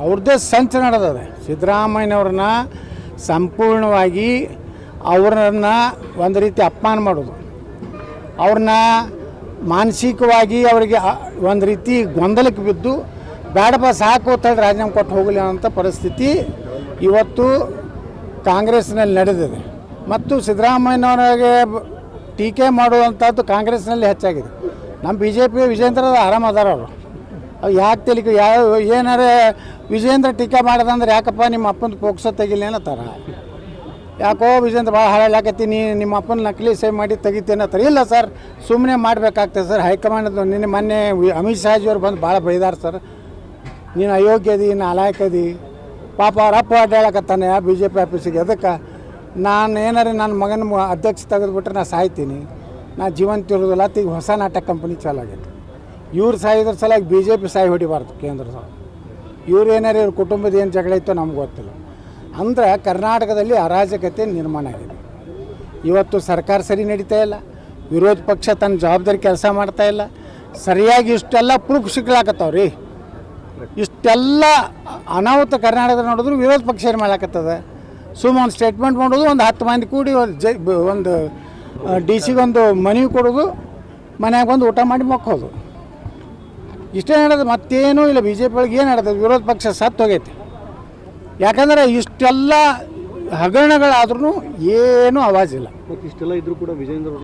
ಅವ್ರದ್ದೇ ಸಂಚು ನಡೆದಿದೆ. ಸಿದ್ದರಾಮಯ್ಯನವ್ರನ್ನ ಸಂಪೂರ್ಣವಾಗಿ ಅವ್ರನ್ನ ಒಂದು ರೀತಿ ಅಪಮಾನ ಮಾಡೋದು, ಅವ್ರನ್ನ ಮಾನಸಿಕವಾಗಿ ಅವರಿಗೆ ಒಂದು ರೀತಿ ಗೊಂದಲಕ್ಕೆ ಬಿದ್ದು ಬೇಡಪ್ಪ ಸಾಕು ತಳ್ಳಿ ರಾಜೀನಾಮೆ ಕೊಟ್ಟು ಹೋಗಲಿ ಅನ್ನೋಂಥ ಪರಿಸ್ಥಿತಿ ಇವತ್ತು ಕಾಂಗ್ರೆಸ್ನಲ್ಲಿ ನಡೆದಿದೆ. ಮತ್ತು ಸಿದ್ದರಾಮಯ್ಯನವರಿಗೆ ಟೀಕೆ ಮಾಡುವಂಥದ್ದು ಕಾಂಗ್ರೆಸ್ನಲ್ಲಿ ಹೆಚ್ಚಾಗಿದೆ. ನಮ್ಮ ಬಿ ಜೆ ಪಿ ವಿಜೇಂದ್ರದ ಆರಾಮದಾರ ಅವರು. ಅವು ಯಾಕೆ ತೆಲಿಕೆ ಯಾವ ಏನಾರೇ ವಿಜೇಂದ್ರ ಟೀಕೆ ಮಾಡೋದಂದ್ರೆ ಯಾಕಪ್ಪ ನಿಮ್ಮ ಅಪ್ಪನ ಪೋಕ್ಸೋ ತೆಗಿಲಿ ಅನ್ನತ್ತಾರ. ಯಾಕೋ ವಿಜೇಂದ್ರ ಭಾಳ ಹಾಳಾಕತ್ತೀನಿ, ನಿಮ್ಮ ಅಪ್ಪನ ನಕಲಿ ಸೇವ್ ಮಾಡಿ ತೆಗಿತೇನತ್ತಾರೆ. ಇಲ್ಲ ಸರ್, ಸುಮ್ಮನೆ ಮಾಡಬೇಕಾಗ್ತದೆ ಸರ್. ಹೈಕಮಾಂಡ್ ನಿನ್ನೆ ಮೊನ್ನೆ ಅಮಿತ್ ಶಾಜಿಯವ್ರು ಬಂದು ಭಾಳ ಬೈದಾರ ಸರ್, ನೀನು ಅಯೋಗ್ಯದಿ, ನಾಲಾಯಕದಿ. ಪಾಪ ಅವ್ರ ಅಪ್ಪ ಅಡ್ಡಾಡಕತ್ತಾನೆ ಬಿ ಜೆ ಪಿ ಆಫೀಸಿಗೆ. ಅದಕ್ಕೆ ನಾನು ಏನಾರ ನನ್ನ ಮಗನ ಅಧ್ಯಕ್ಷ ತೆಗೆದುಬಿಟ್ರೆ ನಾನು ಸಾಯ್ತೀನಿ, ನಾನು ಜೀವಂತ ಇರೋದಿಲ್ಲ. ಈಗ ಹೊಸ ನಾಟಕ ಕಂಪನಿ ಚಾಲಾಗೈತೆ. ಇವ್ರು ಸಾಯಿದ್ರ ಸಲಾಗಿ ಬಿ ಜೆ ಪಿ ಸಾಯಿ ಹೊಡಿಬಾರ್ದು ಕೇಂದ್ರದ. ಇವ್ರು ಏನಾರು ಇವ್ರ ಕುಟುಂಬದ ಏನು ಜಗಳ ಇತ್ತೋ ನಮ್ಗೆ ಗೊತ್ತಿಲ್ಲ. ಅಂದ್ರೆ ಕರ್ನಾಟಕದಲ್ಲಿ ಅರಾಜಕತೆ ನಿರ್ಮಾಣ ಆಗಿದೆ. ಇವತ್ತು ಸರ್ಕಾರ ಸರಿ ನಡೀತಾ ಇಲ್ಲ, ವಿರೋಧ ಪಕ್ಷ ತನ್ನ ಜವಾಬ್ದಾರಿ ಕೆಲಸ ಮಾಡ್ತಾ ಇಲ್ಲ. ಸರಿಯಾಗಿ ಇಷ್ಟೆಲ್ಲ ಪ್ರೂಫ್ ಸಿಗ್ಲಾಕತ್ತಾವ್ರಿ. ಇಷ್ಟೆಲ್ಲ ಅನಾಹುತ ಕರ್ನಾಟಕದ ನೋಡಿದ್ರು ವಿರೋಧ ಪಕ್ಷ ಏನು ಮಾಡಾಕತ್ತದ. ಸುಮ್ಮ ಒಂದು ಸ್ಟೇಟ್ಮೆಂಟ್ ಮಾಡೋದು, ಒಂದು 10 ಮಂದಿ ಕೂಡಿ ಒಂದು ಡಿ ಸಿಗೊಂದು ಮನವಿ ಕೊಡೋದು, ಮನ್ಯಾಗ ಬಂದು ಊಟ ಮಾಡಿ ಮಕ್ಕೋದು, ಇಷ್ಟೇ ನಡೆದು ಮತ್ತೇನೂ ಇಲ್ಲ. ಬಿ ಜೆ ಪಿ ಒಳಗೆ ಏನು ನಡೆದ, ವಿರೋಧ ಪಕ್ಷ ಸತ್ತು ಹೋಗೈತೆ. ಯಾಕಂದರೆ ಇಷ್ಟೆಲ್ಲ ಹಗರಣಗಳಾದ್ರೂ ಏನೂ ಆವಾಜಿಲ್ಲ. ಇಷ್ಟೆಲ್ಲ ಇದ್ರೂ ಕೂಡ ವಿಜೇಂದ್ರ